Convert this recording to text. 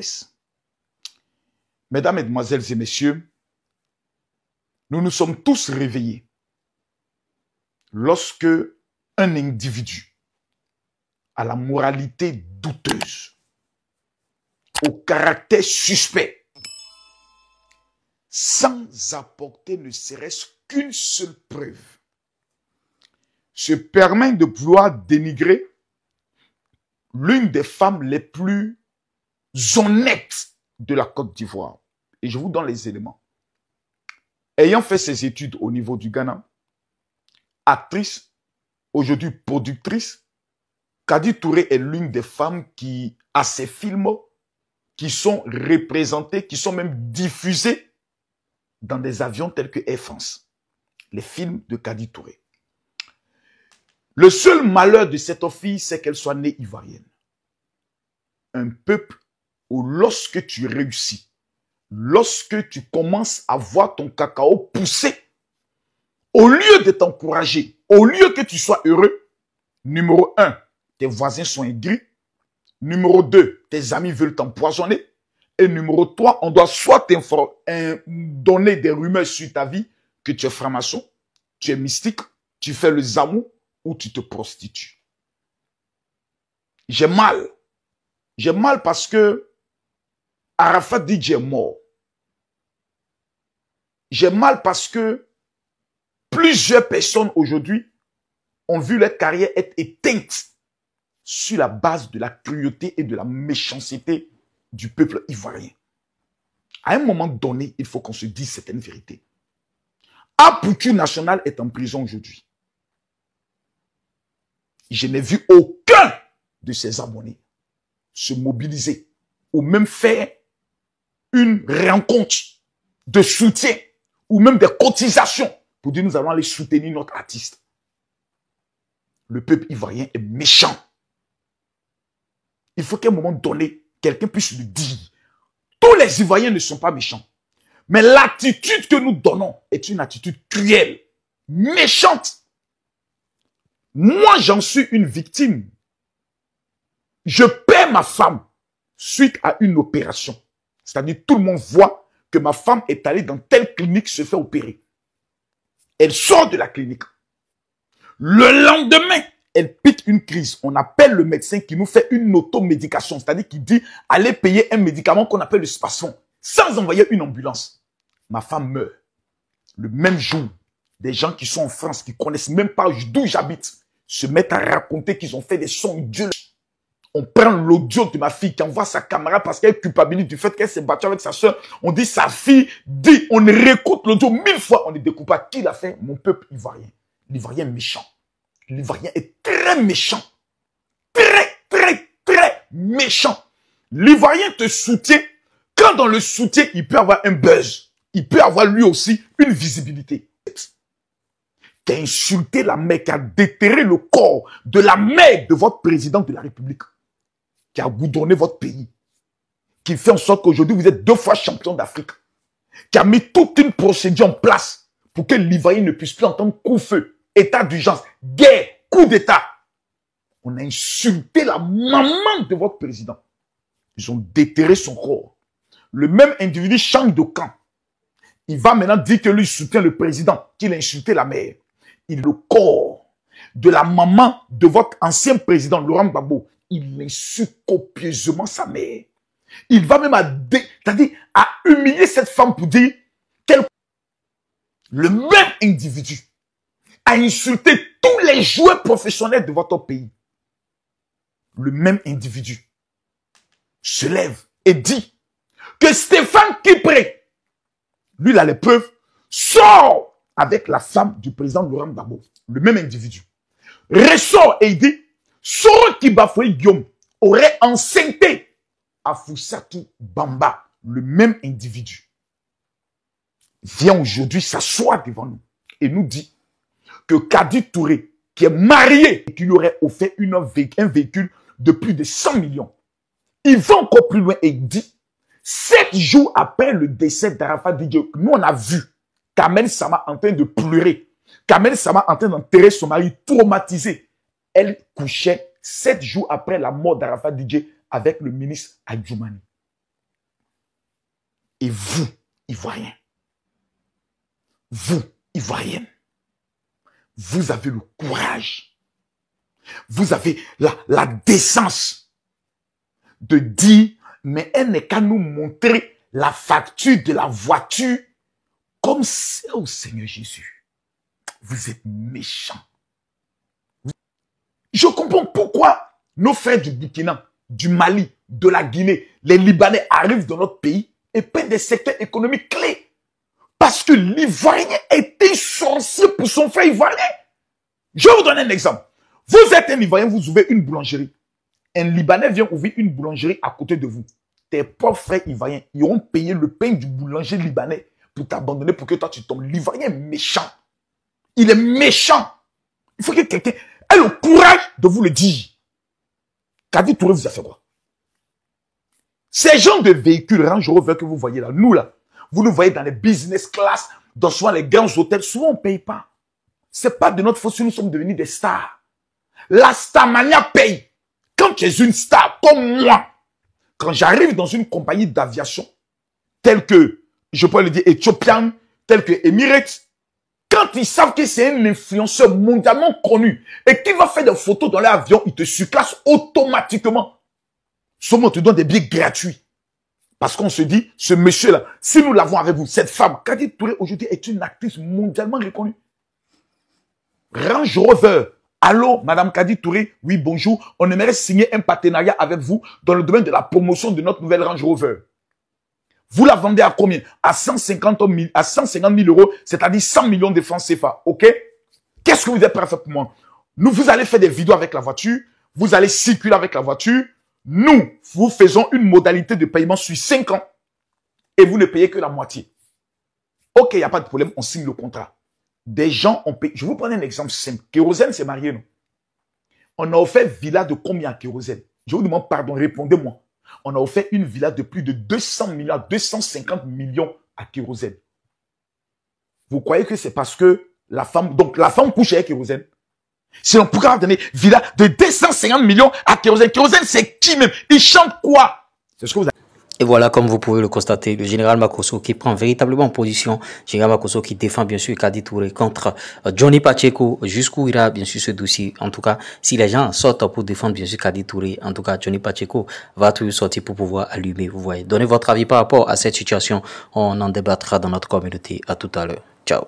presse. Mesdames, Mesdemoiselles et Messieurs, nous nous sommes tous réveillés lorsque un individu à la moralité douteuse, au caractère suspect, sans apporter ne serait-ce qu'une seule preuve, se permet de vouloir dénigrer l'une des femmes les plus honnêtes de la Côte d'Ivoire. Et je vous donne les éléments. Ayant fait ses études au niveau du Ghana, actrice, aujourd'hui productrice, Kadi Touré est l'une des femmes qui a ses films qui sont représentés, qui sont même diffusés dans des avions tels que Air France. Les films de Kadi Touré. Le seul malheur de cette fille, c'est qu'elle soit née ivoirienne. Un peuple où lorsque tu réussis, lorsque tu commences à voir ton cacao pousser, au lieu de t'encourager, au lieu que tu sois heureux, numéro 1, tes voisins sont aigris. Numéro 2, tes amis veulent t'empoisonner. Et numéro 3, on doit soit donner des rumeurs sur ta vie que tu es franc-maçon, tu es mystique, tu fais le zamou ou tu te prostitues. J'ai mal. J'ai mal parce que Arafat Didier est mort. J'ai mal parce que plusieurs personnes aujourd'hui ont vu leur carrière être éteinte sur la base de la cruauté et de la méchanceté du peuple ivoirien. À un moment donné, il faut qu'on se dise certaines vérités. Apoutu National est en prison aujourd'hui. Je n'ai vu aucun de ses abonnés se mobiliser ou même faire une rencontre de soutien ou même des cotisations pour dire nous allons aller soutenir notre artiste. Le peuple ivoirien est méchant. Il faut qu'à un moment donné, quelqu'un puisse le dire. Tous les Ivoiriens ne sont pas méchants. Mais l'attitude que nous donnons est une attitude cruelle, méchante. Moi, j'en suis une victime. Je perds ma femme suite à une opération. C'est-à-dire, tout le monde voit que ma femme est allée dans telle clinique se faire opérer. Elle sort de la clinique. Le lendemain, elle pique une crise. On appelle le médecin qui nous fait une automédication. C'est-à-dire qu'il dit, allez payer un médicament qu'on appelle le Spasfon, sans envoyer une ambulance. Ma femme meurt. Le même jour, des gens qui sont en France, qui connaissent même pas d'où j'habite, se mettent à raconter qu'ils ont fait des sons idiots. On prend l'audio de ma fille qui envoie sa caméra parce qu'elle culpabilise du fait qu'elle s'est battue avec sa soeur. On dit sa fille dit, on réécoute l'audio 1000 fois. On ne découpe pas qui l'a fait. Mon peuple ivoirien. L'Ivoirien méchant. L'Ivoirien est très méchant. Très méchant. L'Ivoirien te soutient. Quand dans le soutien, il peut avoir un buzz. Il peut avoir lui aussi une visibilité. Qui a insulté la mère, qui a déterré le corps de la mère de votre président de la République. Qui a goudronné votre pays. Qui fait en sorte qu'aujourd'hui, vous êtes 2 fois champion d'Afrique. Qui a mis toute une procédure en place pour que l'Ivoirien ne puisse plus entendre coup-feu, état d'urgence, guerre, coup d'État. On a insulté la maman de votre président. Ils ont déterré son corps. Le même individu change de camp. Il va maintenant dire que lui soutient le président, qu'il a insulté la mère. Le corps de la maman de votre ancien président, Laurent Gbagbo, il insulte copieusement sa mère. Il va même à humilier cette femme pour dire qu'elle... Le même individu a insulté tous les joueurs professionnels de votre pays. Le même individu se lève et dit que Stéphane Kipré, lui, il a les preuves, sort avec la femme du président Laurent Gbagbo, le même individu. Ressort et il dit, Soro Kibafoy Guillaume aurait enceinté à Foussatou Bamba, le même individu. Vient aujourd'hui s'asseoir devant nous et nous dit que Kadi Touré, qui est marié et qui lui aurait offert un véhicule de plus de 100 millions, il va encore plus loin et dit, 7 jours après le décès d'Arafat Didier, nous on a vu Kamel Sama en train de pleurer. Kamel Sama en train d'enterrer son mari traumatisé. Elle couchait 7 jours après la mort d'Arafat Didier avec le ministre Adjoumani. Et vous, Ivoiriens, vous, Ivoiriennes, vous avez le courage, vous avez la décence de dire, mais elle n'est qu'à nous montrer la facture de la voiture comme c'est au Seigneur Jésus. Vous êtes méchants. Je comprends pourquoi nos frères du Burkina, du Mali, de la Guinée, les Libanais arrivent dans notre pays et paient des secteurs économiques clés. Parce que l'Ivoirien était sorcier pour son frère ivoirien. Je vais vous donner un exemple. Vous êtes un Ivoirien, vous ouvrez une boulangerie. Un Libanais vient ouvrir une boulangerie à côté de vous. Tes pauvres frères ivoiriens, ils auront payé le pain du boulanger libanais pour t'abandonner, pour que toi tu tombes. L'Ivoirien est méchant. Il est méchant. Il faut que quelqu'un ait le courage de vous le dire. Kadi Touré vous a fait quoi? Ces gens de véhicules Range Rover que vous voyez là, nous là, vous nous voyez dans les business class, dans souvent les grands hôtels, souvent on ne paye pas. C'est pas de notre faute si nous sommes devenus des stars. La starmania paye. Quand tu es une star comme moi, quand j'arrive dans une compagnie d'aviation, telle que, je peux le dire, Ethiopian, telle que Emirates, quand ils savent que c'est un influenceur mondialement connu et qui va faire des photos dans l'avion, ils te surclassent automatiquement. Souvent, on te donne des billets gratuits. Parce qu'on se dit, ce monsieur-là, si nous l'avons avec vous, cette femme, Kadi Touré aujourd'hui est une actrice mondialement reconnue. Range Rover. Allô, Madame Kadi Touré, oui, bonjour. On aimerait signer un partenariat avec vous dans le domaine de la promotion de notre nouvelle Range Rover. Vous la vendez à combien? À 150 000 euros, c'est-à-dire 100 millions de francs CFA. OK? Qu'est-ce que vous êtes prêt à faire pour moi? Vous allez faire des vidéos avec la voiture. Vous allez circuler avec la voiture. Nous, vous faisons une modalité de paiement sur 5 ans. Et vous ne payez que la moitié. OK, il n'y a pas de problème. On signe le contrat. Des gens ont payé. Je vous prends un exemple simple. Kérosène s'est marié, non? On a offert villa de combien à Kérosène? Je vous demande pardon, répondez-moi. On a offert une villa de plus de 200 milliards, 250 millions à Kérosène. Vous croyez que c'est parce que la femme, donc la femme couche avec Kérosène? Si on pourrait donner villa de 250 millions à Kérosène. Kérosène, c'est qui même? Il chante quoi? C'est ce que vous avez. Et voilà, comme vous pouvez le constater, le général Makosso qui prend véritablement position, général Makosso qui défend bien sûr Kadi Touré contre Johnny Pacheco, jusqu'où ira bien sûr ce dossier. En tout cas, si les gens sortent pour défendre bien sûr Kadi Touré, en tout cas Johnny Pacheco va toujours sortir pour pouvoir allumer, vous voyez. Donnez votre avis par rapport à cette situation, on en débattra dans notre communauté. À tout à l'heure. Ciao.